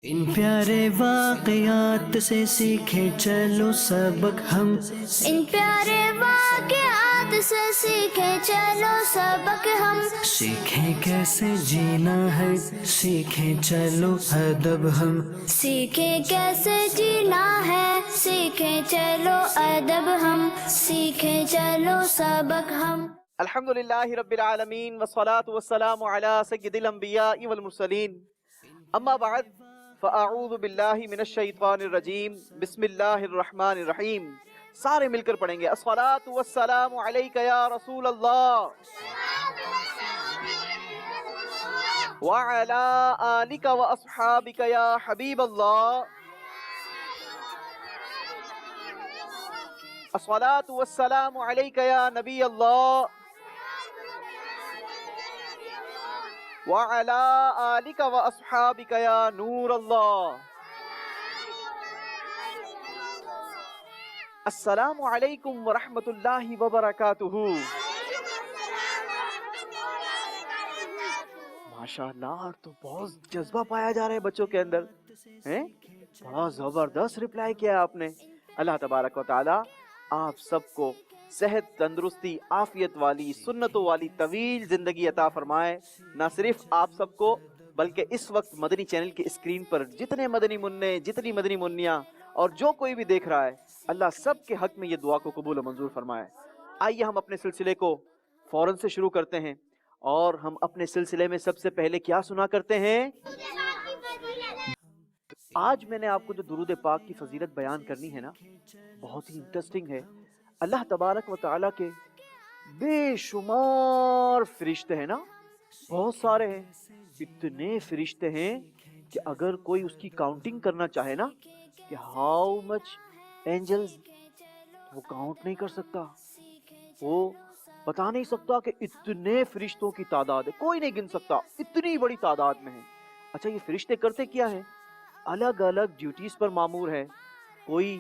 ان پیارے واقعات سے سیکھے چلو سبق ہم، ان پیارے واقعات سے سیکھے چلو سبق ہم، سیکھیں کیسے جینا ہے، سیکھیں چلو ادب ہم، سیکھیں کیسے جینا ہے، سیکھیں چلو ادب ہم، سیکھیں چلو سبق ہم۔ الحمدللہ رب العالمین والصلاة والسلام علی سید الانبیاء والمرسلین، اما بعد فاعوذ باللہ من الشیطان الرجیم، بسم اللہ الرحمن الرحیم۔ سارے مل کر پڑھیں گے، الصلاة والسلام علیک یا رسول اللہ وعلی آلک واصحابک یا حبیب اللہ، الصلاة والسلام علیک یا نبی اللہ وعلی آلک واصحابک یا نور اللہ۔ السلام علیکم ورحمۃ اللہ وبرکاتہ۔ ماشاءاللہ، تو بہت جذبہ پایا جا رہا ہے بچوں کے اندر، بہت زبردست رپلائی کیا آپ نے۔ اللہ تبارک و تعالی آپ سب کو صحت، تندرستی، عافیت والی، سنتوں والی طویل زندگی عطا فرمائے۔ نہ صرف آپ سب کو بلکہ اس وقت مدنی چینل کی اسکرین پر جتنے مدنی منع، جتنی مدنی منیاں اور جو کوئی بھی دیکھ رہا ہے، اللہ سب کے حق میں یہ دعا کو قبول و منظور فرمائے۔ آئیے ہم اپنے سلسلے کو فوراً سے شروع کرتے ہیں، اور ہم اپنے سلسلے میں سب سے پہلے کیا سنا کرتے ہیں؟ آج میں نے آپ کو جو درود پاک کی فضیلت بیان کرنی ہے نا، بہت ہی انٹرسٹنگ ہے۔ اللہ تبارک و تعالیٰ کے بے شمار فرشتے ہیں نا، بہت سارے ہیں، اتنے فرشتے ہیں کہ اگر کوئی اس کی کاؤنٹنگ کرنا چاہے نا کہ ہاؤ مچ اینجلز، وہ کاؤنٹ نہیں کر سکتا، وہ بتا نہیں سکتا کہ اتنے فرشتوں کی تعداد ہے، کوئی نہیں گن سکتا، اتنی بڑی تعداد میں ہے۔ اچھا، یہ فرشتے کرتے کیا ہیں؟ الگ الگ ڈیوٹیز پر مامور ہے۔ کوئی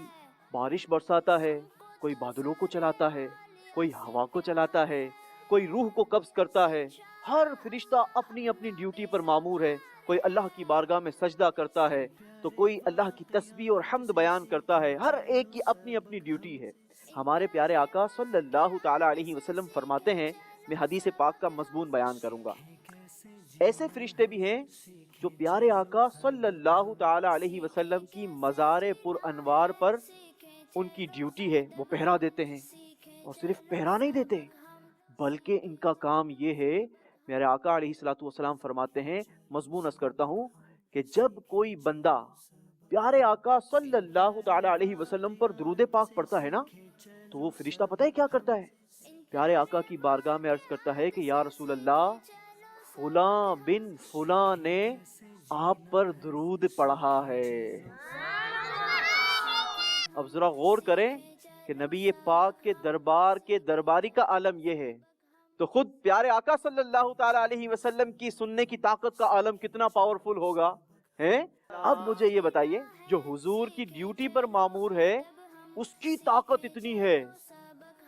بارش برساتا ہے، کوئی بادلوں کو چلاتا ہے، کوئی ہوا کو چلاتا ہے، کوئی روح کو قبض کرتا ہے۔ ہر فرشتہ اپنی اپنی ڈیوٹی پر مامور ہے۔ کوئی اللہ کی بارگاہ میں سجدہ کرتا ہے، تو کوئی اللہ کی تسبیح اور حمد بیان کرتا ہے۔ ہر ایک کی اپنی اپنی ڈیوٹی ہے۔ ہمارے پیارے آقا صلی اللہ تعالی علیہ وسلم فرماتے ہیں، میں حدیث پاک کا مضمون بیان کروں گا، ایسے فرشتے بھی ہیں جو پیارے آقا صلی اللہ تعالی علیہ وسلم کی مزار پر انوار پر ان کی ڈیوٹی ہے، وہ پہرا دیتے ہیں۔ اور صرف پہرا نہیں دیتے بلکہ ان کا کام یہ ہے، میرے آقا علیہ الصلوۃ والسلام فرماتے ہیں، مضمون عرض کرتا ہوں، کہ جب کوئی بندہ پیارے آقا صلی اللہ تعالی علیہ وسلم پر درود پاک پڑھتا ہے نا، تو وہ فرشتہ پتہ ہے کیا کرتا ہے؟ پیارے آقا کی بارگاہ میں عرض کرتا ہے کہ یا رسول اللہ، فلاں بن فلاں نے آپ پر درود پڑھا ہے۔ اب ذرا غور کریں کہ نبی پاک کے دربار کے درباری کا عالم یہ ہے، تو خود پیارے آقا صلی اللہ تعالی علیہ وسلم کی سننے کی طاقت کا عالم کتنا پاورفل ہوگا ہے۔ اب مجھے یہ بتائیے، جو حضور کی ڈیوٹی پر مامور ہے اس کی طاقت اتنی ہے،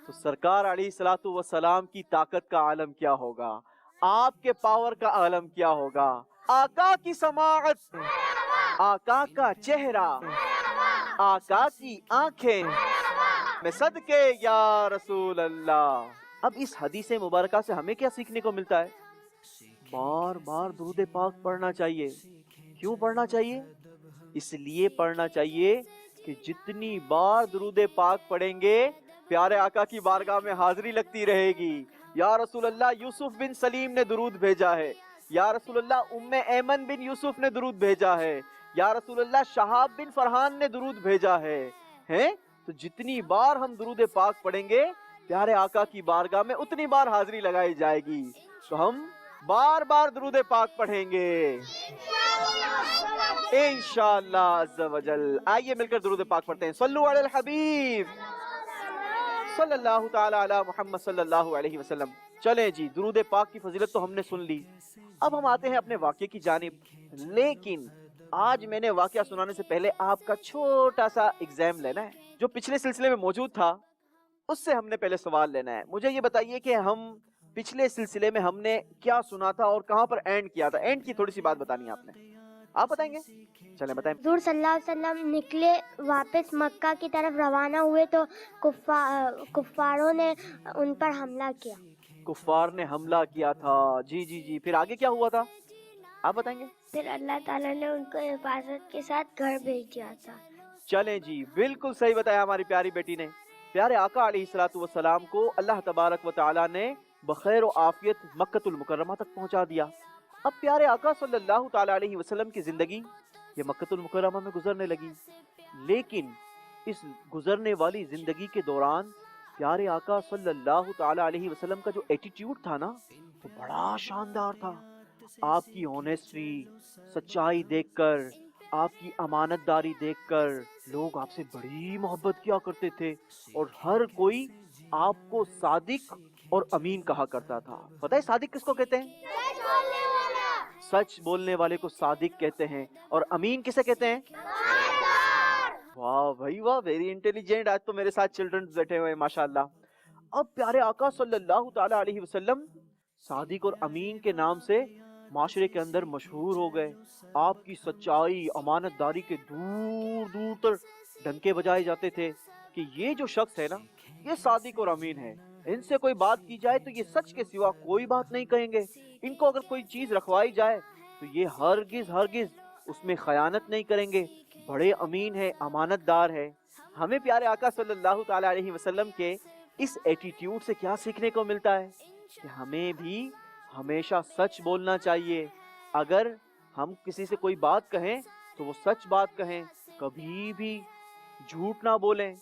تو سرکار علیہ الصلوۃ والسلام کی طاقت کا عالم کیا ہوگا، آپ کے پاور کا عالم کیا ہوگا؟ آقا کی سماعت، آقا کا چہرہ، آقا کی آنکھیں، میں صدقے یا رسول اللہ۔ اب اس حدیث مبارکہ سے ہمیں کیا سیکھنے کو ملتا ہے؟ بار بار درود پاک پڑھنا چاہیے۔ کیوں پڑھنا چاہیے؟ اس لیے پڑھنا چاہیے کہ جتنی بار درود پاک پڑھیں گے، پیارے آقا کی بارگاہ میں حاضری لگتی رہے گی۔ یا رسول اللہ، یوسف بن سلیم نے درود بھیجا ہے۔ یا رسول اللہ، ام ایمن بن یوسف نے درود بھیجا ہے۔ یا رسول اللہ، شہاب بن فرحان نے درود بھیجا ہے۔ تو جتنی بار ہم درود پاک پڑھیں گے، پیارے آقا کی بارگاہ میں اتنی بار حاضری لگائی جائے گی۔ تو ہم بار بار درود پاک پڑھیں گے انشاءاللہ عز و جل۔ آئیے مل کر درود پاک پڑھتے ہیں۔ صلو علی الحبیب صلی اللہ تعالی علی محمد صلی اللہ علیہ وسلم۔ چلیں جی، درود پاک کی فضیلت تو ہم نے سن لی، اب ہم آتے ہیں اپنے واقعے کی جانب۔ لیکن آج میں نے واقعہ سنانے سے پہلے آپ کا چھوٹا سا ایگزام لینا ہے۔ جو پچھلے سلسلے میں موجود تھا اس سے ہم نے پہلے سوال لینا ہے۔ مجھے یہ بتائیے کہ ہم پچھلے سلسلے میں ہم نے کیا سنا تھا اور کہاں پر اینڈ کیا تھا؟ اینڈ کی تھوڑی سی بات بتانی ہے آپ نے۔ آپ بتائیں گے؟ چلیں بتائیں. حضور صلی اللہ علیہ وسلم نکلے واپس مکہ کی طرف روانہ ہوئے تو کفاروں نے ان پر حملہ کیا. کفار نے حملہ کیا تھا. جی جی جی. پھر آگے کیا ہوا تھا آپ بتائیں گے؟ پھر اللہ تعالیٰ نے ان کو حفاظت کے ساتھ گھر بھیج دیا تھا. چلیں جی، بالکل صحیح بتایا ہماری پیاری بیٹی نے. پیارے آقا علیہ الصلوۃ والسلام کو اللہ تبارک و تعالی نے بخیر و عافیت مکۃ المکرمہ تک پہنچا دیا. اب پیارے آقا صلی اللہ تعالی علیہ وسلم کی زندگی یہ مکۃ المکرمہ میں گزرنے لگی، لیکن اس گزرنے والی زندگی کے دوران پیارے آقا صلی اللہ تعالی علیہ وسلم کا جو ایٹیٹیوڈ تھا نا وہ بڑا شاندار تھا. آپ کی آنیسٹی، سچائی دیکھ کر، آپ کی امانت داری دیکھ کر لوگ آپ سے بڑی محبت کیا کرتے تھے، اور ہر کوئی آپ کو صادق اور امین کہا کرتا تھا. پتہ ہے صادق کس کو کہتے ہیں؟ سچ بولنے والے کو صادق کہتے ہیں. اور امین کسے کہتے ہیں؟ واہ بھائی واہ، ویری انٹیلیجنٹ. آج تو میرے ساتھ چلڈرن بیٹھے ہوئے ہیں ماشاءاللہ. اب پیارے آقا صلی اللہ تعالی علیہ وسلم صادق اور امین کے نام سے معاشرے کے اندر مشہور ہو گئے. آپ کی سچائی، امانت داری کے دور دور تک ڈنکے بجائے جاتے تھے کہ یہ جو شخص ہے نا یہ صادق اور امین ہے. ان سے کوئی بات کی جائے تو یہ سچ کے سوا کوئی بات نہیں کہیں گے. ان کو اگر کوئی چیز رکھوائی جائے تو یہ ہرگز اس میں خیانت نہیں کریں گے. بڑے امین ہے، امانت دار ہے. ہمیں پیارے آقا صلی اللہ تعالی علیہ وسلم کے اس ایٹیٹیوڈ سے کیا سیکھنے کو ملتا ہے کہ ہمیں بھی ہمیشہ سچ بولنا چاہیے. اگر ہم کسی سے کوئی بات کہیں تو وہ سچ بات کہیں، کبھی بھی جھوٹ نہ بولیں.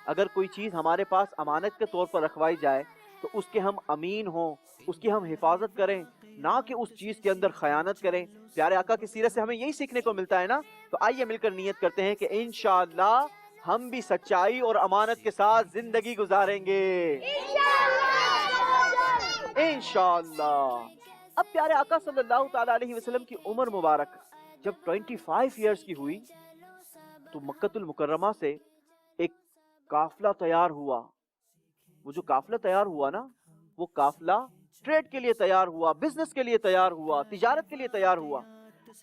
اگر کوئی چیز ہمارے پاس امانت کے طور پر رکھوائی جائے تو اس کے ہم امین ہوں، اس کی ہم حفاظت کریں، نہ کہ اس چیز کے اندر خیانت کریں. پیارے آقا کی سیرت سے ہمیں یہی سیکھنے کو ملتا ہے نا. تو آئیے مل کر نیت کرتے ہیں کہ انشاءاللہ ہم بھی سچائی اور امانت کے ساتھ زندگی گزاریں گے انشاءاللہ. اب پیارے آقا صلی اللہ تعالی علیہ وسلم کی عمر مبارک جب 25 ایئرز کی ہوئی تو مکۃ المکرمہ سے ایک قافلہ تیار ہوا. وہ جو قافلہ تیار ہوا نا وہ قافلہ ٹریڈ کے لیے تیار ہوا، بزنس کے لیے تیار ہوا، تجارت کے لیے تیار ہوا.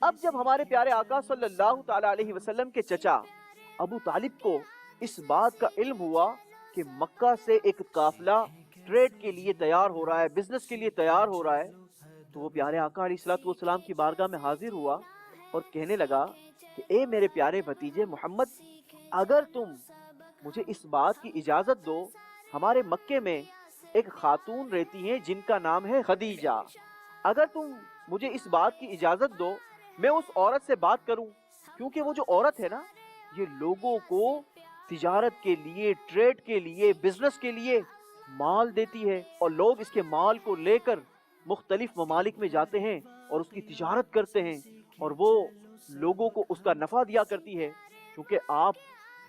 اب جب ہمارے پیارے آقا صلی اللہ تعالی علیہ وسلم کے چچا ابو طالب کو اس بات کا علم ہوا کہ مکہ سے ایک قافلہ ٹریڈ کے لیے تیار ہو رہا ہے، بزنس کے لیے تیار ہو رہا ہے، تو وہ پیارے آقا علیہ الصلوۃ والسلام کی بارگاہ میں حاضر ہوا اور کہنے لگا کہ اے میرے پیارے بھتیجے محمد، اگر تم مجھے اس بات کی اجازت دو، ہمارے مکے میں ایک خاتون رہتی ہیں جن کا نام ہے خدیجہ، اگر تم مجھے اس بات کی اجازت دو میں اس عورت سے بات کروں، کیونکہ وہ جو عورت ہے نا یہ لوگوں کو تجارت کے لیے، ٹریڈ کے لیے، بزنس کے لیے مال دیتی ہے، اور لوگ اس کے مال کو لے کر مختلف ممالک میں جاتے ہیں اور اس کی تجارت کرتے ہیں، اور وہ لوگوں کو اس کا نفع دیا کرتی ہے. کیونکہ آپ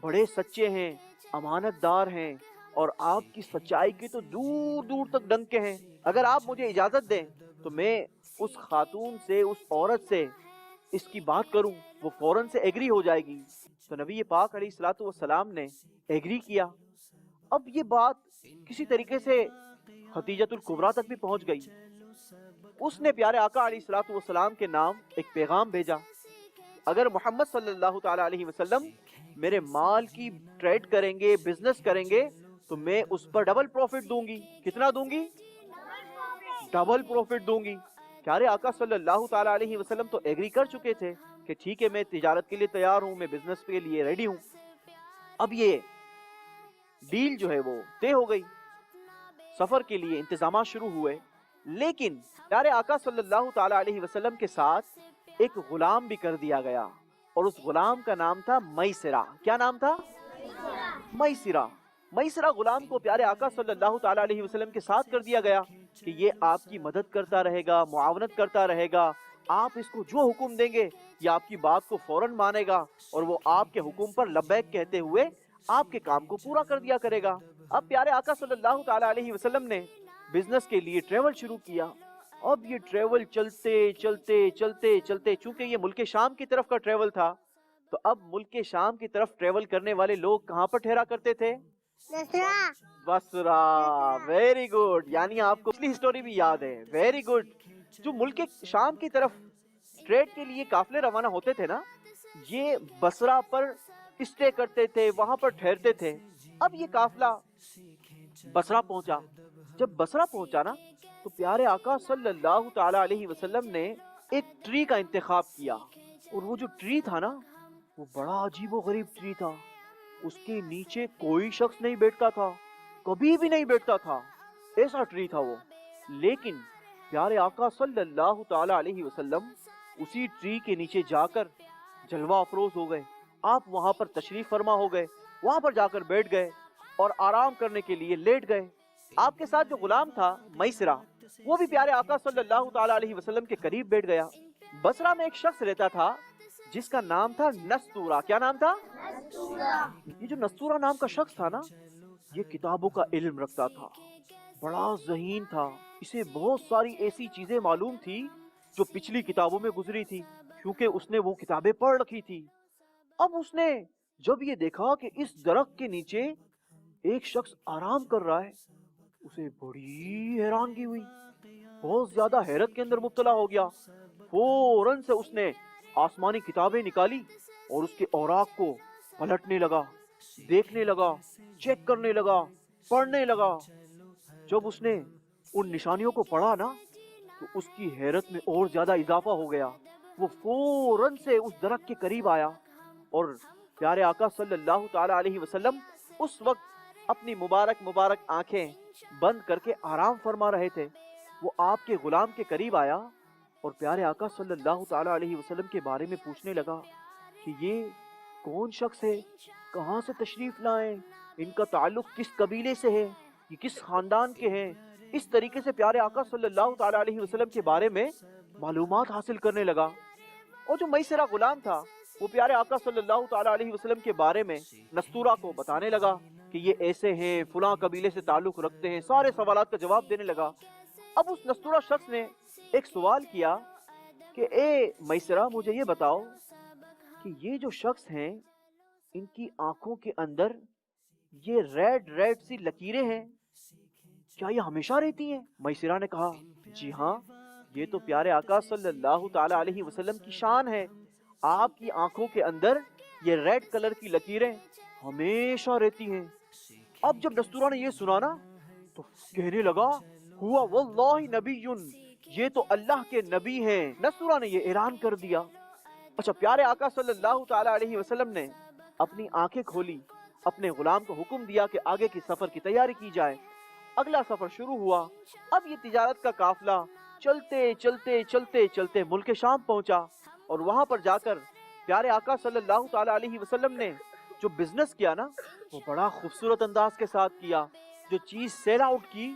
بڑے سچے ہیں، امانت دار ہیں، اور آپ کی سچائی کے تو دور دور تک ڈنکے ہیں. اگر آپ مجھے اجازت دیں تو میں اس خاتون سے، اس عورت سے اس کی بات کروں، وہ فوراً سے ایگری ہو جائے گی. تو نبی پاک علیہ الصلوۃ والسلام نے ایگری کیا. اب یہ بات کسی طریقے سے خدیجۃ الکبریٰ تک بھی پہنچ گئی. اس نے پیارے آقا علیہ الصلوۃ والسلام کے نام ایک پیغام بھیجا، اگر محمد صلی اللہ تعالی علیہ وسلم میرے مال کی ٹریڈ کریں گے، بزنس کریں گے، تو میں اس پر ڈبل پروفٹ دوں گی. کتنا دوں گی؟ ڈبل پروفٹ دوں گی. پیارے آقا صلی اللہ تعالی علیہ وسلم تو ایگری کر چکے تھے کہ ٹھیک ہے، میں تجارت کے لیے تیار ہوں، میں بزنس کے لیے ریڈی ہوں. اب یہ ڈیل جو ہے وہ طے ہو گئی، سفر کے لیے انتظامات شروع ہوئے. لیکن پیارے آقا صلی اللہ تعالی علیہ وسلم کے ساتھ ایک غلام بھی کر دیا گیا، اور اس غلام کا نام تھا میسرہ. کیا نام تھا؟ میسرہ. میسرہ غلام کو پیارے آقا صلی اللہ تعالی علیہ وسلم کے ساتھ کر دیا گیا کہ یہ آپ کی مدد کرتا رہے گا، معاونت کرتا رہے گا. آپ اس کو جو حکم دیں گے یہ آپ کی بات کو فوراً مانے گا، اور وہ آپ کے حکم پر لبیک کہتے ہوئے آپ کے کام کو پورا کر دیا کرے گا. اب پیارے آقا صلی اللہ تعالی علیہ وسلم نے بزنس کے لیے ٹریول شروع کیا. اب یہ ٹریول چلتے چلتے چلتے چلتے، چونکہ یہ ملک شام کی طرف کا ٹریول تھا، تو اب ملک شام کی طرف ٹریول کرنے والے لوگ کہاں پر ٹھہرا کرتے تھے؟ بصرہ. ویری گڈ، یعنی آپ کو پچھلی ہسٹوری بھی یاد ہے. Very good. جو ملک شام کی طرف ٹریڈ کے لیے قافلے روانہ ہوتے تھے نا، یہ بصرہ پر اسٹے کرتے تھے، وہاں پر ٹھہرتے تھے۔ اب یہ قافلہ بصرہ پہنچا۔ جب بصرہ پہنچا نا تو پیارے آقا صلی اللہ تعالی علیہ وسلم نے ایک ٹری کا انتخاب کیا، اور وہ جو ٹری تھا نا وہ بڑا عجیب و غریب ٹری تھا۔ اس کے نیچے کوئی شخص نہیں بیٹھتا تھا، کبھی بھی نہیں بیٹھتا تھا، ایسا ٹری تھا وہ۔ لیکن پیارے آقا صلی اللہ تعالی علیہ وسلم اسی ٹری کے نیچے جا کر جلوہ افروز ہو گئے۔ آپ وہاں پر تشریف فرما ہو گئے، وہاں پر جا کر بیٹھ گئے اور آرام کرنے کے لیے لیٹ گئے۔ آپ کے ساتھ جو غلام تھا میسرہ، وہ بھی پیارے آقا صلی اللہ تعالی علیہ وسلم کے قریب بیٹھ گیا۔ بصرہ میں ایک شخص رہتا تھا جس کا نام تھا نستورہ۔ کیا نام تھا؟ یہ جو نستورہ نام کا شخص تھا نا، یہ کتابوں کا علم رکھتا تھا، بڑا ذہین تھا۔ اسے بہت ساری ایسی چیزیں معلوم تھی جو پچھلی کتابوں میں گزری تھی، کیونکہ اس نے وہ کتابیں پڑھ رکھی تھی۔ اب اس نے جب یہ دیکھا کہ اس درخت کے نیچے ایک شخص آرام کر رہا ہے، اسے بڑی حیرانگی ہوئی، بہت زیادہ حیرت کے اندر مبتلا ہو گیا۔ فوراً سے اس نے آسمانی کتابیں نکالی اور اس کے اوراق کو پلٹنے لگا، دیکھنے لگا، چیک کرنے لگا، پڑھنے لگا۔ جب اس نے ان نشانیوں کو پڑھا نا تو اس کی حیرت میں اور زیادہ اضافہ ہو گیا۔ وہ فوراً سے اس درخت کے قریب آیا، اور پیارے آقا صلی اللہ تعالی علیہ وسلم اس وقت اپنی مبارک آنکھیں بند کر کے آرام فرما رہے تھے۔ وہ آپ کے غلام کے قریب آیا اور پیارے آقا صلی اللہ تعالی علیہ وسلم کے بارے میں پوچھنے لگا کہ یہ کون شخص ہے، کہاں سے تشریف لائیں، ان کا تعلق کس قبیلے سے ہے، یہ کس خاندان کے ہیں۔ اس طریقے سے پیارے آقا صلی اللہ تعالی علیہ وسلم کے بارے میں معلومات حاصل کرنے لگا۔ اور جو میسرہ غلام تھا وہ پیارے آقا صلی اللہ تعالی علیہ وسلم کے بارے میں نستورہ کو بتانے لگا کہ یہ ایسے ہیں، فلاں قبیلے سے تعلق رکھتے ہیں، سارے سوالات کا جواب دینے لگا۔ اب اس نستورہ شخص نے ایک سوال کیا کہ اے میسرہ، مجھے یہ بتاؤ کہ یہ جو شخص ہیں ان کی آنکھوں کے اندر یہ ریڈ سی لکیریں ہیں، کیا یہ ہمیشہ رہتی ہیں؟ میسرہ نے کہا جی ہاں، یہ تو پیارے آقا صلی اللہ تعالی علیہ وسلم کی شان ہے، آپ کی آنکھوں کے اندر یہ ریڈ کلر کی لکیریں ہمیشہ رہتی ہیں۔ اب جب نستورہ نے یہ سنا نا تو کہنے لگا ہوا واللہ نبی، یہ تو اللہ کے نبی ہیں۔ نستورہ نے یہ اعلان کر دیا۔ اچھا، پیارے آقا صلی اللہ تعالی علیہ وسلم نے اپنی آنکھیں کھولی، اپنے غلام کو حکم دیا کہ آگے کی سفر کی تیاری کی جائے۔ اگلا سفر شروع ہوا۔ اب یہ تجارت کا قافلہ چلتے ملک شام پہنچا، اور وہاں پر جا کر پیارے آقا صلی اللہ تعالی علیہ وسلم نے جو بزنس کیا نا وہ بڑا خوبصورت انداز کے ساتھ کیا۔ جو چیز سیل آؤٹ کی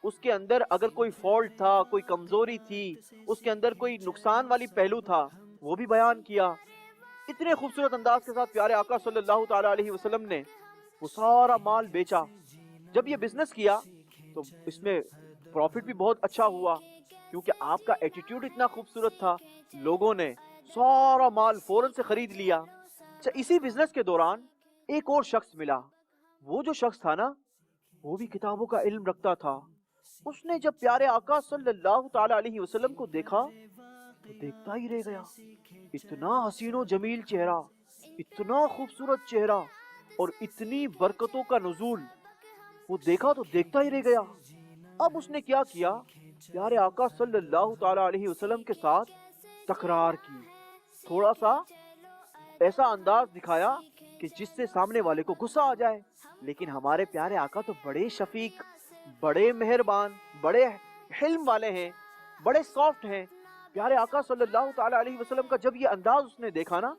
اس کے اندر اگر کوئی فالٹ تھا، کوئی کمزوری تھی، اس کے اندر کوئی نقصان والی پہلو تھا، وہ بھی بیان کیا۔ اتنے خوبصورت انداز کے ساتھ پیارے آقا صلی اللہ تعالی علیہ وسلم نے وہ سارا مال بیچا۔ جب یہ بزنس کیا تو اس میں پروفٹ بھی بہت اچھا ہوا، کیونکہ آپ کا ایٹیٹیوڈ اتنا خوبصورت تھا، لوگوں نے سارا مال فوراً سے خرید لیا۔ اچھا، اسی بزنس کے دوران ایک اور شخص ملا۔ وہ جو شخص تھا نا وہ بھی کتابوں کا علم رکھتا تھا۔ اس نے جب پیارے آقا صلی اللہ تعالی علیہ وسلم کو دیکھا تو دیکھتا ہی رہ گیا۔ اتنا حسین و جمیل چہرہ، اتنا خوبصورت چہرہ اور اتنی برکتوں کا نزول، وہ دیکھا تو دیکھتا ہی رہ گیا۔ اب اس نے کیا کیا، پیارے آقا صلی اللہ تعالی علیہ وسلم کے ساتھ تکرار کی، تھوڑا سا ایسا انداز دکھایا کہ جس سے سامنے والے کو غصہ آ جائے۔ لیکن ہمارے پیارے آقا تو بڑے شفیق، بڑے مہربان، بڑے حلم والے ہیں، بڑے سافٹ ہیں۔ پیارے آقا صلی اللہ تعالی علیہ وسلم کا جب یہ انداز اس نے دیکھا نا،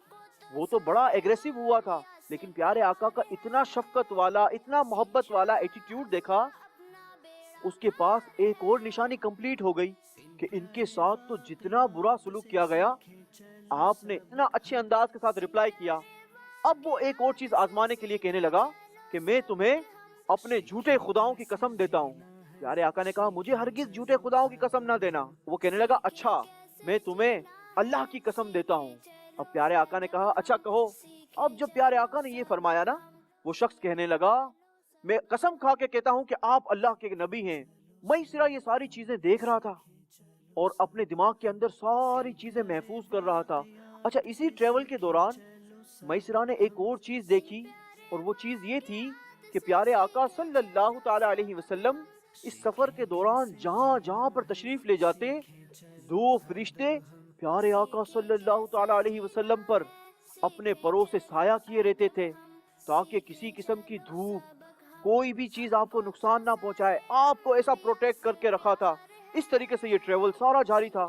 وہ تو بڑا ایگریسو ہوا تھا، لیکن پیارے آقا کا اتنا شفقت والا، اتنا محبت والا ایٹیٹیوڈ دیکھا، اس کے پاس ایک اور نشانی کمپلیٹ ہو گئی کہ ان کے ساتھ تو جتنا برا سلوک کیا گیا، آپ نے اتنا اچھے انداز کے ساتھ رپلائی کیا۔ اب وہ ایک اور چیز آزمانے کے لیے کہنے لگا کہ میں تمہیں اپنے جھوٹے خداؤں کی قسم دیتا ہوں۔ پیارے آقا نے کہا مجھے ہرگز جھوٹے خداؤں کی قسم نہ دینا۔ وہ کہنے لگا اچھا، میں تمہیں اللہ کی قسم دیتا ہوں۔ اب پیارے آقا نے کہا اچھا کہو۔ اب جب پیارے آقا نے یہ فرمایا نا، وہ شخص کہنے لگا میں قسم کھا کے کہتا ہوں کہ آپ اللہ کے نبی ہیں۔ میسرہ یہ ساری چیزیں دیکھ رہا تھا، اور اپنے دماغ کے اندر ساری چیزیں محفوظ کر رہا تھا۔ اچھا، اسی ٹریول کے دوران میسرہ نے ایک اور چیز دیکھی، اور وہ چیز یہ تھی کہ پیارے آقا صلی اللہ تعالی علیہ وسلم اس سفر کے دوران جہاں جہاں پر تشریف لے جاتے، دو فرشتے پیارے آقا صلی اللہ تعالی علیہ وسلم پر اپنے پروں سے سایہ کیے رہتے تھے، تاکہ کسی قسم کی دھوپ، کوئی بھی چیز آپ کو نقصان نہ پہنچائے۔ آپ کو ایسا پروٹیکٹ کر کے رکھا تھا۔ اس طریقے سے یہ ٹریول سارا جاری تھا۔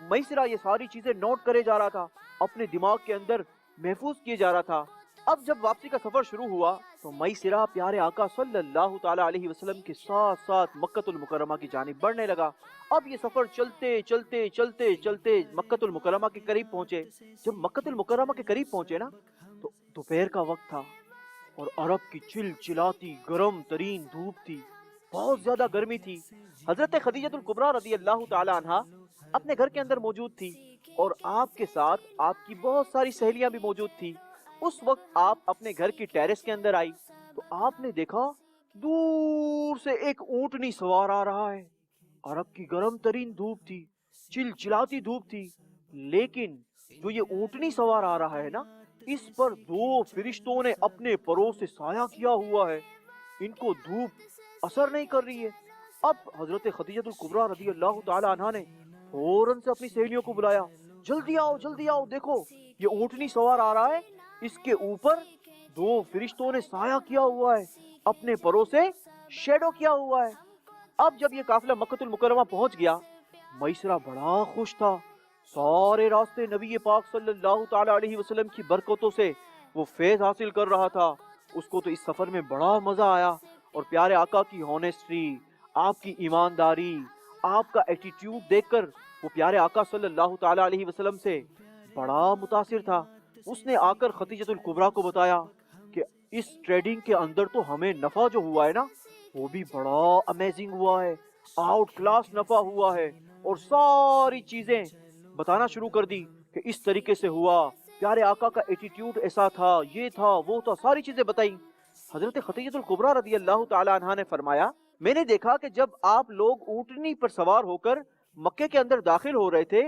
میسرہ یہ ساری چیزیں نوٹ کرے جا رہا تھا، اپنے دماغ کے اندر محفوظ کیے جا رہا تھا۔ اب جب واپسی کا سفر شروع ہوا تو میسرہ پیارے آقا صلی اللہ تعالی علیہ وسلم کے ساتھ ساتھ مکۃ المکرمہ کی جانب بڑھنے لگا۔ اب یہ سفر چلتے چلتے چلتے چلتے مکۃ المکرمہ کے قریب پہنچے۔ جب مکۃ المکرمہ کے قریب پہنچے نا تو دوپہر کا وقت تھا، اور عرب کی چل چلاتی گرم ترین دھوپ تھی، بہت زیادہ گرمی تھی۔ حضرت خدیجہ الکبریٰ رضی اللہ تعالی عنہا اپنے گھر کے اندر موجود تھی، اور آپ کے ساتھ آپ کی بہت ساری سہیلیاں بھی موجود تھی۔ اس وقت آپ اپنے گھر کی ٹیرس کے اندر آئی تو آپ نے دیکھا دور سے ایک اونٹنی سوار آ رہا ہے۔ عرب کی گرم ترین دھوپ تھی، چل چلاتی دھوپ تھی، لیکن جو یہ اونٹنی سوار آ رہا ہے نا، اس پر دو فرشتوں نے اپنے پروں سے سایہ کیا ہوا ہے، ان کو دھوپ اثر نہیں کر رہی ہے۔ اب حضرت خدیجہ الکبریٰ رضی اللہ تعالی عنہا نے فوراً سے اپنی سہیلیوں کو بلایا، جلدی آؤ جلدی آؤ، دیکھو یہ اونٹنی سوار آ رہا ہے، اس کے اوپر دو فرشتوں نے سایہ کیا ہوا ہے، اپنے پروں سے شیڈو کیا ہوا ہے۔ اب جب یہ قافلہ مکۃ المکرمہ پہنچ گیا، میسرہ بڑا خوش تھا۔ سارے راستے نبی پاک صلی اللہ تعالی علیہ وسلم کی برکتوں سے وہ فیض حاصل کر رہا تھا۔ اس کو تو اس سفر میں بڑا مزہ آیا، اور پیارے آقا کی ہونیسٹی، آپ کی ایمانداری، آپ کا ایٹیٹیوڈ دیکھ کر وہ پیارے آقا صلی اللہ تعالی علیہ وسلم سے بڑا متاثر تھا۔ اس نے آ کر خدیجہ الکبریٰ کو بتایا کہ اس ٹریڈنگ کے اندر تو ہمیں نفع جو ہوا ہے نا، وہ بھی بڑا امیزنگ ہوا ہے، آؤٹ کلاس نفع ہوا ہے، اور ساری چیزیں بتانا شروع کر دی کہ اس طریقے سے ہوا، پیارے آقا کا ایٹیٹیوڈ ایسا تھا، یہ تھا وہ تھا، ساری چیزیں بتائیں۔ حضرت خدیجہ الکبریٰ رضی اللہ تعالی عنہا نے فرمایا، میں نے دیکھا کہ جب آپ لوگ اونٹنی پر سوار ہو کر مکے کے اندر داخل ہو رہے تھے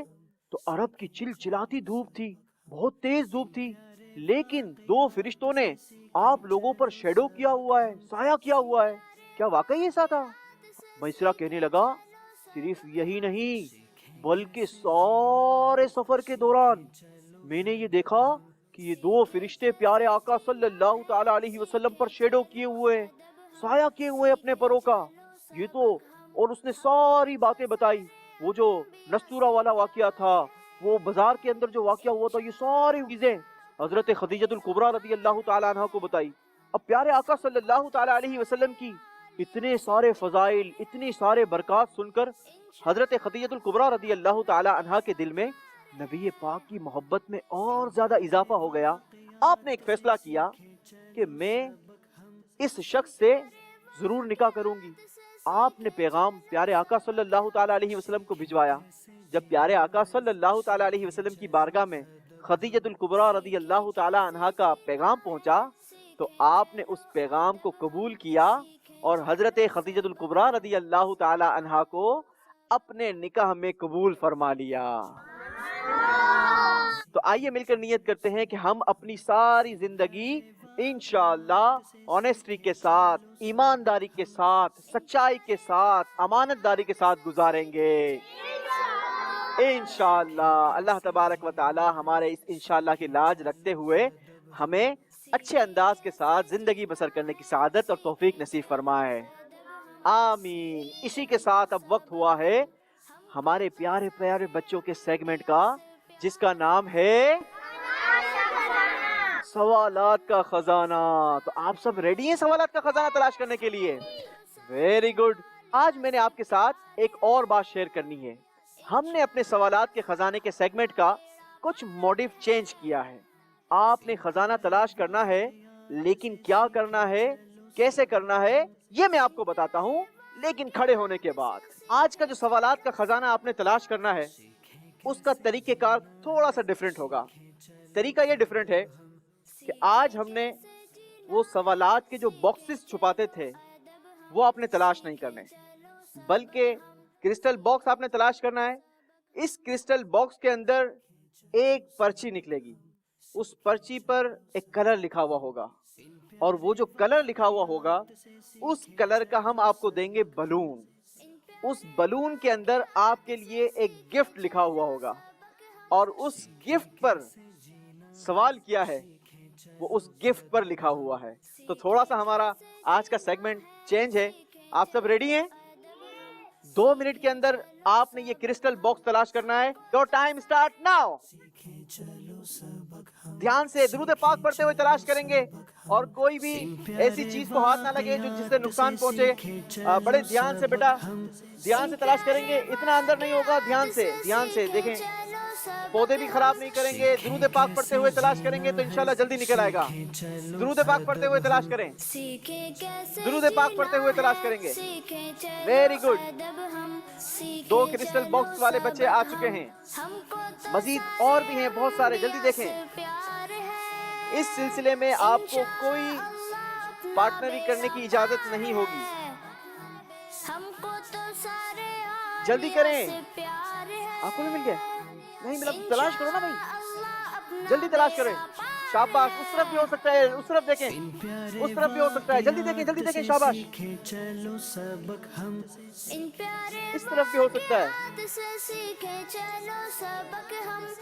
تو عرب کی چل چلاتی دھوپ تھی، بہت تیز دھوپ تھی، لیکن دو فرشتوں نے آپ لوگوں پر شیڈو کیا ہوا ہے، سایہ کیا ہوا ہے، کیا واقعی ایسا تھا؟ میسرہ کہنے لگا، صرف یہی نہیں بلکہ سارے سفر کے دوران میں نے یہ دیکھا کہ یہ دو فرشتے پیارے آقا صلی اللہ تعالی علیہ وسلم پر شیڈو کیے ہوئے ہیں، سایہ کیے ہوئے اپنے پروں کا، یہ تو۔ اور اس نے ساری باتیں بتائی، وہ جو نستورہ والا واقعہ تھا، وہ بازار کے اندر جو واقعہ ہوا تھا، یہ ساری چیزیں حضرت خدیجہ الکبریٰ رضی اللہ تعالی عنہ کو بتائی۔ اب پیارے آقا صلی اللہ تعالی علیہ وسلم کی اتنے سارے فضائل، اتنی سارے برکات سن کر حضرت خدیجہ الکبریٰ رضی اللہ تعالی عنہ کے دل میں نبی پاک کی محبت میں اور زیادہ اضافہ ہو گیا۔ آپ نے ایک فیصلہ کیا کہ میں اس شخص سے ضرور نکاح کروں گی۔ آپ نے پیغام پیارے آقا صلی اللہ تعالی علیہ وسلم کو بھجوایا۔ جب پیارے آقا صلی اللہ تعالی علیہ وسلم کی بارگاہ میں خدیجہ الکبریٰ رضی اللہ تعالی عنہا کا پیغام پہنچا تو آپ نے اس پیغام کو قبول کیا اور حضرت خدیجہ الکبریٰ رضی اللہ تعالی عنہا کو اپنے نکاح میں قبول فرما لیا۔ تو آئیے مل کر نیت کرتے ہیں کہ ہم اپنی ساری زندگی انشاءاللہ آنیسٹی کے ساتھ، ایمانداری کے ساتھ، سچائی کے ساتھ، امانت داری کے ساتھ گزاریں گے انشاءاللہ۔ اللہ تبارک و تعالی ہمارے اس انشاءاللہ کی لاج رکھتے ہوئے ہمیں اچھے انداز کے ساتھ زندگی بسر کرنے کی سعادت اور توفیق نصیب فرمائے، آمین۔ اسی کے ساتھ اب وقت ہوا ہے ہمارے پیارے پیارے بچوں کے سیگمنٹ کا، جس کا نام ہے سوالات کا خزانہ۔ تو آپ سب ریڈی ہیں سوالات کا خزانہ تلاش کرنے کے لیے؟ Very good. آج میں نے آپ کے ساتھ ایک اور بات شیئر کرنی ہے۔ ہم نے اپنے سوالات کے خزانے کے سیگمنٹ کا کچھ موڈیف چینج کیا ہے۔ آپ نے خزانہ تلاش کرنا ہے، لیکن کیا کرنا ہے، کیسے کرنا ہے، یہ میں آپ کو بتاتا ہوں، لیکن کھڑے ہونے کے بعد۔ آج کا جو سوالات کا خزانہ آپ نے تلاش کرنا ہے، اس کا طریقہ کار تھوڑا سا ڈیفرنٹ ہوگا۔ طریقہ یہ ڈیفرنٹ ہے کہ آج ہم نے وہ سوالات کے جو باکسز چھپاتے تھے وہ آپ نے تلاش نہیں کرنے، بلکہ کرسٹل باکس آپ نے تلاش کرنا ہے، اس کرسٹل باکس کے اندر ایک پرچی نکلے گی. اس پرچی پر ایک کلر لکھا ہوا ہوگا, اور وہ جو کلر لکھا ہوا ہوگا اس کلر کا ہم آپ کو دیں گے بلون. اس بلون کے اندر آپ کے لیے ایک گفٹ لکھا ہوا ہوگا, اور اس گفٹ پر سوال کیا ہے وہ اس گفٹ پر لکھا ہوا ہے. تو تھوڑا سا ہمارا آج کا سیگمنٹ چینج ہے. آپ سب ریڈی ہیں؟ 2 منٹ کے اندر آپ نے یہ کرسٹل باکس تلاش کرنا ہے. Your time start now. دھیان سے درود پاک پڑھتے ہوئے تلاش کریں گے, اور کوئی بھی ایسی چیز کو ہاتھ نہ لگے جو جس سے نقصان پہنچے. بڑے دھیان سے بیٹا, دھیان سے تلاش کریں گے, اتنا اندر نہیں ہوگا. دھیان سے دیکھیں, پودے بھی خراب نہیں کریں گے. درود پاک پڑھتے ہوئے تلاش کریں گے تو انشاءاللہ جلدی نکل آئے گا. درود پاک پڑھتے ہوئے تلاش کریں, درود پاک پڑھتے ہوئے تلاش کریں گے. Very good. 2 کرسٹل باکس والے بچے آ چکے ہیں, مزید اور بھی ہیں بہت سارے. جلدی دیکھیں. اس سلسلے میں آپ کو کوئی پارٹنری کرنے کی اجازت نہیں ہوگی. جلدی کریں. آپ کو بھی مل گیا؟ نہیں ملا تو تلاش کرو نا بھائی, جلدی تلاش کریں. شاباش. اس طرف بھی ہو سکتا ہے, اس طرف دیکھیں, اس طرف بھی ہو سکتا ہے. جلدی دیکھیں, جلدی دیکھیں. شاباش. اس طرف بھی ہو سکتا ہے.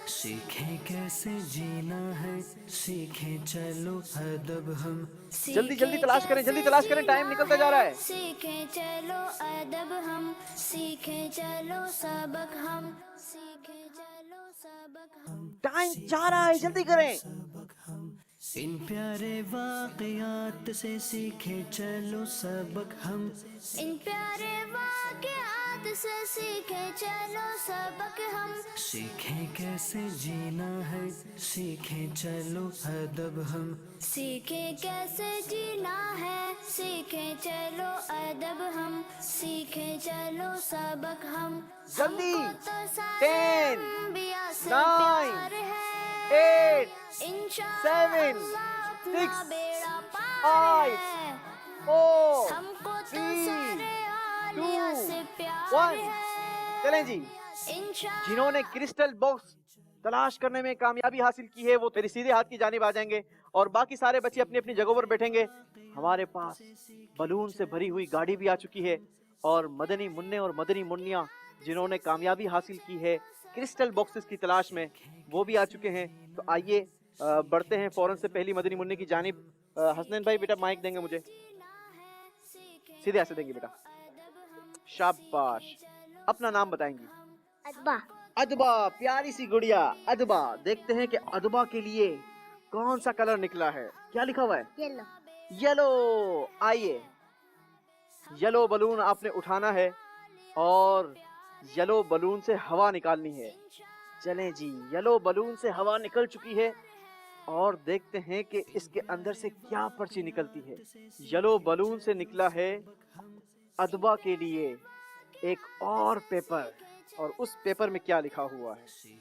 سیکھیں کیسے جینا ہے, سیکھیں چلو ادب ہم. جلدی جلدی تلاش کریں, جلدی تلاش کریں. ٹائم نکلتا جا رہا ہے. سیکھیں چلو ادب ہم, سیکھیں چلو سبق ہم, سیکھیں چلو سبق ہم. ٹائم جا رہا ہے, جلدی کریں. ان پیارے واقعات سے سیکھیں چلو سبق ہم. ان پیارے واقعات سے سیکھیں چلو سبق ہم. سیکھیں کیسے جینا ہے, سیکھیں چلو ادب ہم. سیکھیں کیسے جینا ہے, سیکھیں چلو ادب ہم, سیکھیں چلو سبق ہم. جلدی. ہم کو تو سارے 10 انبیاء سے 9 پیار ہے. 8 انشاءاللہ 7 اپنا 6 بیڑا 5 پار ہے. 4 ہم کو تو 3 سارے اولیاء 2 سے پیار 1. ہے. چلیں جی. جنہوں نے کرسٹل باکس تلاش کرنے میں کامیابی حاصل کی ہے وہ میرے سیدھے ہاتھ کی جانب آ جائیں گے, اور باقی سارے بچے اپنی اپنی جگہوں پر بیٹھیں گے. ہمارے پاس بلون سے بھری ہوئی گاڑی بھی آ چکی ہے, اور مدنی منع اور مدنی منیاں جنہوں نے کامیابی حاصل کی ہے کرسٹل باکسز کی تلاش میں وہ بھی آ چکے ہیں. تو آئیے بڑھتے ہیں فوراً سے پہلی مدنی منع کی جانب. حسنین بھائی بیٹا مائک دیں گے مجھے, سیدھے ہاتھ سے دیں گے بیٹا. شاباش. اپنا نام بتائیں گی؟ ادبا. ادبا. پیاری سی گڑیا ادبا. دیکھتے ہیں کہ ادبا کے لیے کون سا کلر نکلا ہے. کیا لکھا ہوا ہے؟ یلو. یلو. آئیے, یلو بلون آپ نے اٹھانا ہے اور یلو بلون سے ہوا نکالنی ہے. چلیں جی, یلو بلون سے ہوا نکل چکی ہے, اور دیکھتے ہیں کہ اس کے اندر سے کیا پرچی نکلتی ہے. یلو بلون سے نکلا ہے ادبا کے لیے ایک اور پیپر, اور اس پیپر میں کیا لکھا ہوا ہے؟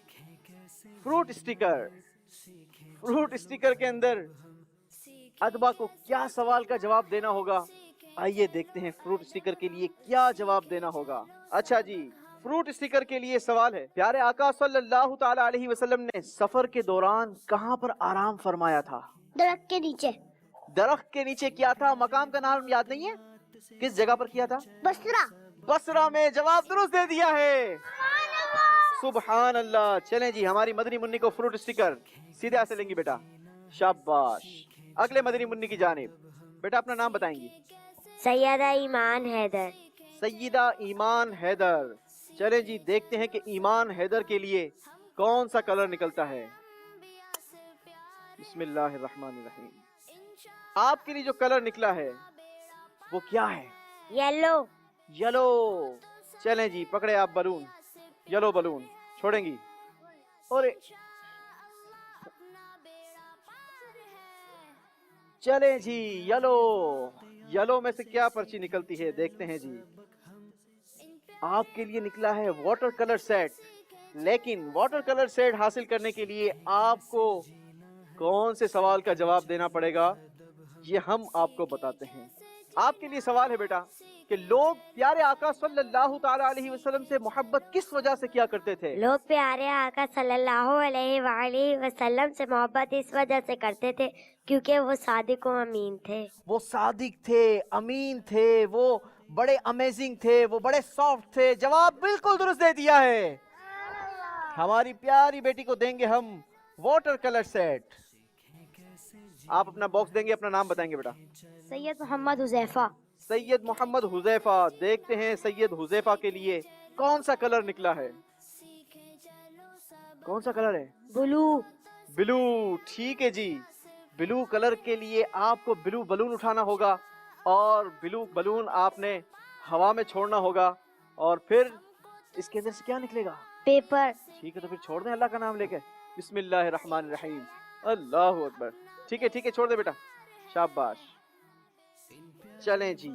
Fruit sticker. فروٹ اسٹیکر کے اندر ادبا کو کیا سوال کا جواب دینا ہوگا؟ آئیے دیکھتے ہیں فروٹ اسٹیکر کے لیے کیا جواب دینا ہوگا. اچھا جی, فروٹ اسٹیکر کے لیے سوال ہے, پیارے آقا صلی اللہ تعالی علیہ وسلم نے سفر کے دوران کہاں پر آرام فرمایا تھا؟ درخت کے نیچے. درخت کے نیچے کیا تھا؟ مقام کا نام یاد نہیں ہے, کس جگہ پر کیا تھا؟ بصرہ. بصرہ میں. جواب درست دے دیا ہے. سبحان اللہ. چلیں جی, ہماری مدنی منی کو فروٹ اسٹیکر سیدھے ہاتھ سے لیں گی بیٹا. شاباش. اگلے مدنی منی کی جانب. بیٹا اپنا نام بتائیں گی؟ سیدہ ایمان حیدر. سیدہ ایمان حیدر. چلیں جی, دیکھتے ہیں کہ ایمان حیدر کے لیے کون سا کلر نکلتا ہے. بسم اللہ الرحمن الرحیم. آپ کے لیے جو کلر نکلا ہے وہ کیا ہے؟ یلو. یلو. چلیں جی, پکڑے آپ بلون, یلو بلون چھوڑیں گی, اور چلیں جی, یلو. یلو میں سے کیا پرچی نکلتی ہے دیکھتے ہیں جی. آپ کے لیے نکلا ہے واٹر کلر سیٹ, لیکن واٹر کلر سیٹ حاصل کرنے کے لیے آپ کو کون سے سوال کا جواب دینا پڑے گا یہ ہم آپ کو بتاتے ہیں. آپ کے لیے سوال ہے بیٹا, کہ لوگ پیارے آقا صلی اللہ تعالی علیہ وسلم سے محبت کس وجہ سے کیا کرتے تھے؟ لوگ پیارے آقا صلی اللہ علیہ وآلہ وسلم سے محبت اس وجہ سے کرتے تھے کیونکہ وہ صادق و امین تھے. وہ صادق تھے، امین تھے، وہ بڑے امیزنگ تھے، وہ بڑے سافٹ تھے. جواب بالکل درست دے دیا ہے. ہماری پیاری بیٹی کو دیں گے ہم واٹر کلر سیٹ. آپ اپنا باکس دیں گے، اپنا نام بتائیں گے بیٹا. سید محمد حذیفہ. سید محمد حذیفہ. دیکھتے ہیں سید حذیفہ کے لیے کون سا کلر نکلا ہے. کون سا کلر ہے؟ بلو. بلو. ٹھیک ہے جی. بلو کلر کے لیے آپ کو بلو بلون اٹھانا ہوگا اور بلو بلون آپ نے ہوا میں چھوڑنا ہوگا اور پھر اس کے اندر سے کیا نکلے گا؟ پیپر. ٹھیک ہے تو پھر چھوڑ دیں اللہ کا نام لے کے. بسم اللہ الرحمن الرحیم. اللہ اکبر. ٹھیک ہے چھوڑ دیں بیٹا. شاباش. چلیں جی.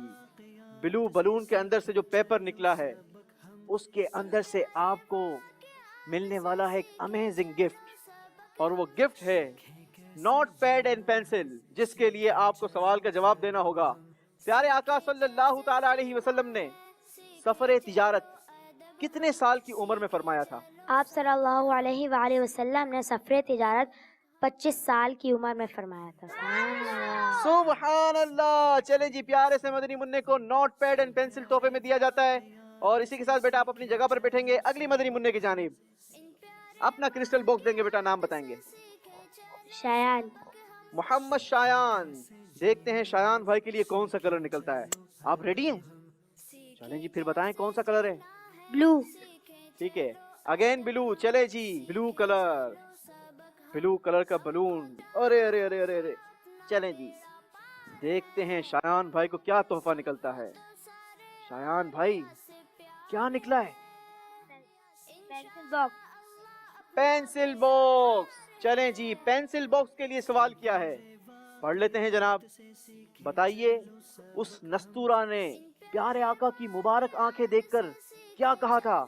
بلو بلون کے اندر سے جو پیپر نکلا ہے اس کے اندر سے آپ کو ملنے والا ہے ایک امیزنگ گفٹ اور وہ گفٹ ہے نوٹ پیڈ اینڈ پینسل جس کے لیے آپ کو سوال کا جواب دینا ہوگا. پیارے آقا صلی اللہ تعالی علیہ وسلم نے سفر تجارت کتنے سال کی عمر میں فرمایا تھا؟ آپ صلی اللہ علیہ وآلہ وسلم نے سفر تجارت 25 سال کی عمر میں فرمایا تھا. سبحان اللہ. چلے جی پیارے سے مدنی منع کو نوٹ پیڈ اینڈ پینسل تحفے میں دیا جاتا ہے اور اسی کے ساتھ بیٹا آپ اپنی جگہ پر بیٹھیں گے. اگلی مدنی منع کی جانب اپنا کرسٹل باکس دیں گے بیٹا. نام بتائیں گے. شایان. محمد شایان. دیکھتے ہیں شایان بھائی کے لیے کون سا کلر نکلتا ہے. آپ ریڈی ہیں؟ چلیں جی پھر بتائیں کون سا کلر ہے. بلو. ٹھیک ہے اگین بلو. چلے جی بلو کلر. بلو کلر کا بلون. ارے ارے ارے ارے ارے. چلیں جی دیکھتے ہیں شایان بھائی کو کیا تحفہ نکلتا ہے. شایان بھائی کیا نکلا ہے؟ Pencil box. Pencil box. چلیں جی پینسل باکس کے لیے سوال کیا ہے پڑھ لیتے ہیں جناب. بتائیے اس نستورہ نے پیارے آقا کی مبارک آنکھیں دیکھ کر کیا کہا تھا؟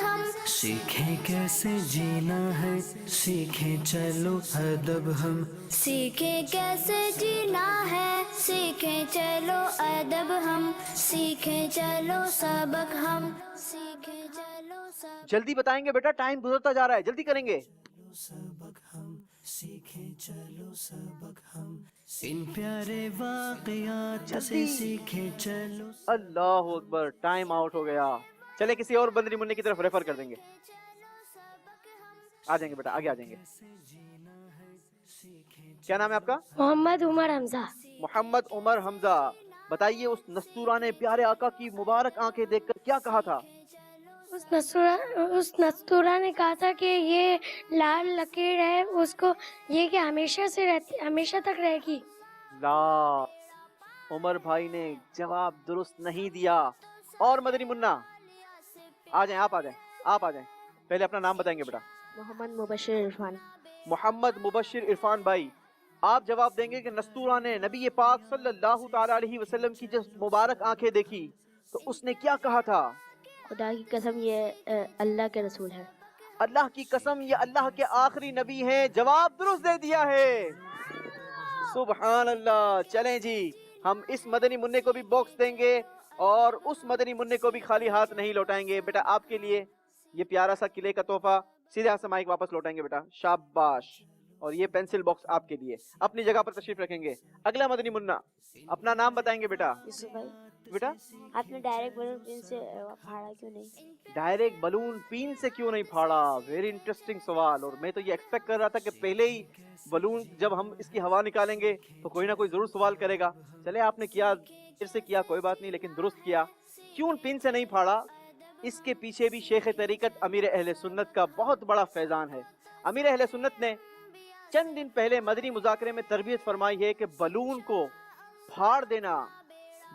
ہم سیکھیں کیسے جینا ہے سیکھیں چلو ادب ہم سیکھیں کیسے جینا ہے سیکھیں چلو ادب ہم سیکھیں چلو سبق ہم سیکھیں چلو سبق. جلدی بتائیں گے بیٹا ٹائم گزرتا جا رہا ہے. جلدی کریں گے. سبق ہم سیکھیں چلو سبق ہم ان پیارے واقعات سے سیکھیں چلو. اللہ اکبر. ٹائم آؤٹ ہو گیا. چلے کسی اور بندری منع کی طرف ریفر کر دیں گے. آ جائیں گے بیٹا آگے آ جائیں گے. کیا نام ہے آپ کا؟ محمد عمر حمزہ. محمد عمر حمزہ. بتائیے اس نستورہ نے پیارے آقا کی مبارک آنکھیں دیکھ کر کیا کہا تھا؟ اس نستورہ نے کہا تھا کہ یہ لال لکیر ہے اس کو یہ کہ ہمیشہ تک رہے گی. لا. عمر بھائی نے جواب درست نہیں دیا. اور مدنی منا آ جائیں. آپ آ جائیں. پہلے اپنا نام بتائیں گے بیٹا. محمد مبشر عرفان. محمد مبشر عرفان بھائی آپ جواب دیں گے کہ نستورہ نے نبی پاک صلی اللہ تعالی علیہ وسلم کی جب مبارک آنکھیں دیکھی تو اس نے کیا کہا تھا؟ خدا کی قسم یہ اللہ کے رسول ہے. اللہ کی قسم یہ اللہ کے آخری نبی ہیں. جواب درست دے دیا ہے. سبحان اللہ. چلیں جی ہم اس مدنی منع کو بھی باکس دیں گے اور اس مدنی منع کو بھی خالی ہاتھ نہیں لوٹائیں گے. بیٹا آپ کے لیے یہ پیارا سا قلعے کا تحفہ سیدھے ہاتھ سے مائک واپس لوٹائیں گے بیٹا. شاباش. اور یہ پینسل باکس آپ کے لیے. اپنی جگہ پر تشریف رکھیں گے. اگلا مدنی منع اپنا نام بتائیں گے بیٹا. یوسف بھائی بیٹا آپ نے ڈائریکٹ بلون پن سے پھاڑا کیوں نہیں؟ ڈائریکٹ بلون پین سے کیوں نہیں پھاڑا؟ ویری انٹرسٹنگ سوال. اور میں تو یہ ایکسپیکٹ کر رہا تھا کہ پہلے ہی بلون جب ہم اس کی ہوا نکالیں گے تو کوئی نہ کوئی ضرور سوال کرے گا. چلے آپ نے کیا پھر سے کیا کوئی بات نہیں لیکن درست کیا. کیوں پین سے نہیں پھاڑا؟ اس کے پیچھے بھی شیخ طریقت امیر اہل سنت کا بہت بڑا فیضان ہے. امیر اہل سنت نے چند دن پہلے مدنی مذاکرے میں تربیت فرمائی ہے کہ بلون کو پھاڑ دینا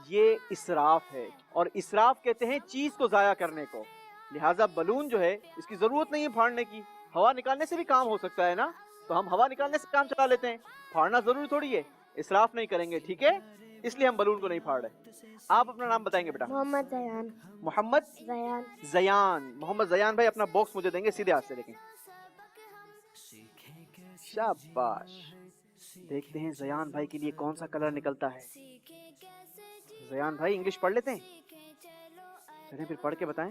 یہ اسراف ہے اور اسراف کہتے ہیں چیز کو ضائع کرنے کو. لہٰذا بلون جو ہے اس کی ضرورت نہیں ہے پھاڑنے کی. ہوا نکالنے سے بھی کام ہو سکتا ہے نا, تو ہم ہوا نکالنے سے کام چلا لیتے ہیں, پھاڑنا ضروری تھوڑی ہے. اسراف نہیں کریں گے, ٹھیک ہے, اس لیے ہم بلون کو نہیں پھاڑ رہے. آپ اپنا نام بتائیں گے بیٹا. محمد زیان. محمد زیان. زیان. محمد زیان بھائی اپنا باکس مجھے دیں گے, سیدھے ہاتھ سے دیکھیں. شاباش. دیکھتے ہیں زیان بھائی کے لیے کون سا کلر نکلتا ہے. زیان بھائی انگلش پڑھ لیتے ہیں؟ چلیں پھر پڑھ کے بتائیں.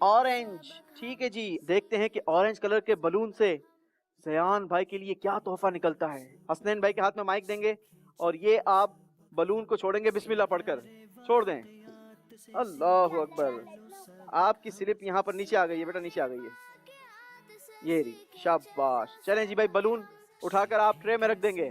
اورنج. ٹھیک ہے جی, دیکھتے ہیں کہ اورنج کلر کے بلون سے زیان بھائی کے لیے کیا تحفہ نکلتا ہے. حسنین بھائی کے ہاتھ میں مائک دیں گے اور یہ آپ بلون کو چھوڑیں گے بسم اللہ پڑھ کر. چھوڑ دیں. اللہ اکبر. آپ کی سلپ یہاں پر نیچے آ گئی ہے بیٹا, نیچے آ گئی ہے. یہ رہی, شاباش. چلیں جی بھائی, بلون اٹھا کر آپ ٹرے میں رکھ دیں گے.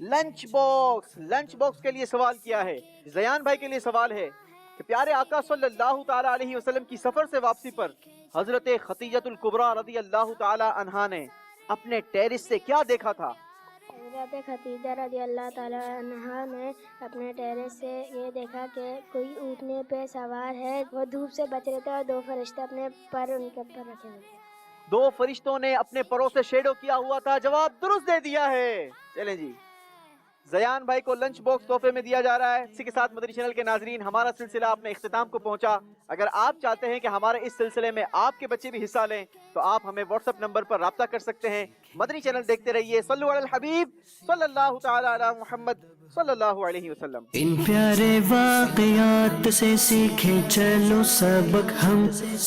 Lunch box. لنچ باکس کے لیے سوال کیا ہے؟ زیان بھائی کے لیے سوال ہے کہ پیارے آقا صلی اللہ تعالی علیہ وسلم کی سفر سے واپسی پر حضرت خدیجۃ الکبریٰ رضی اللہ تعالی عنہا نے اپنے ٹیرس سے کیا دیکھا تھا؟ حضرت خدیجہ رضی اللہ تعالیٰ عنہا نے اپنے ٹیرس سے یہ دیکھا کہ کوئی اونٹنے پہ سوار ہے. وہ دھوپ سے بچ رہے تھے اور دو فرشتے اپنے پر ان کے اوپر رکھے ہوئے تھے. دو فرشتوں نے اپنے پروں سے شیڈو کیا ہوا تھا. جواب درست دے دیا ہے. چلیں جی, زیان بھائی کو لنچ باکس تحفے میں دیا جا رہا ہے. اسی کے ساتھ مدنی چینل کے ناظرین, ہمارا سلسلہ اپنے اختتام کو پہنچا. اگر آپ چاہتے ہیں کہ ہمارے اس سلسلے میں آپ کے بچے بھی حصہ لیں تو آپ ہمیں واٹس ایپ نمبر پر رابطہ کر سکتے ہیں. مدنی چینل دیکھتے رہیے. صلو علی الحبیب صلی اللہ تعالی علی محمد صلی اللہ علیہ وسلم. ان پیارے واقعات سے سیکھیں چلو سبق ہم,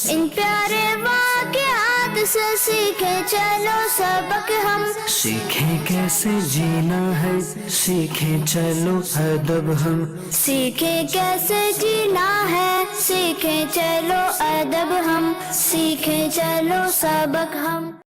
ان پیارے واقعات سے سیکھیں چلو سبق ہم, سیکھیں کیسے جینا ہے سیکھیں چلو ادب ہم, سیکھیں کیسے جینا ہے سیکھیں چلو ادب ہم, سیکھیں چلو سبق ہم.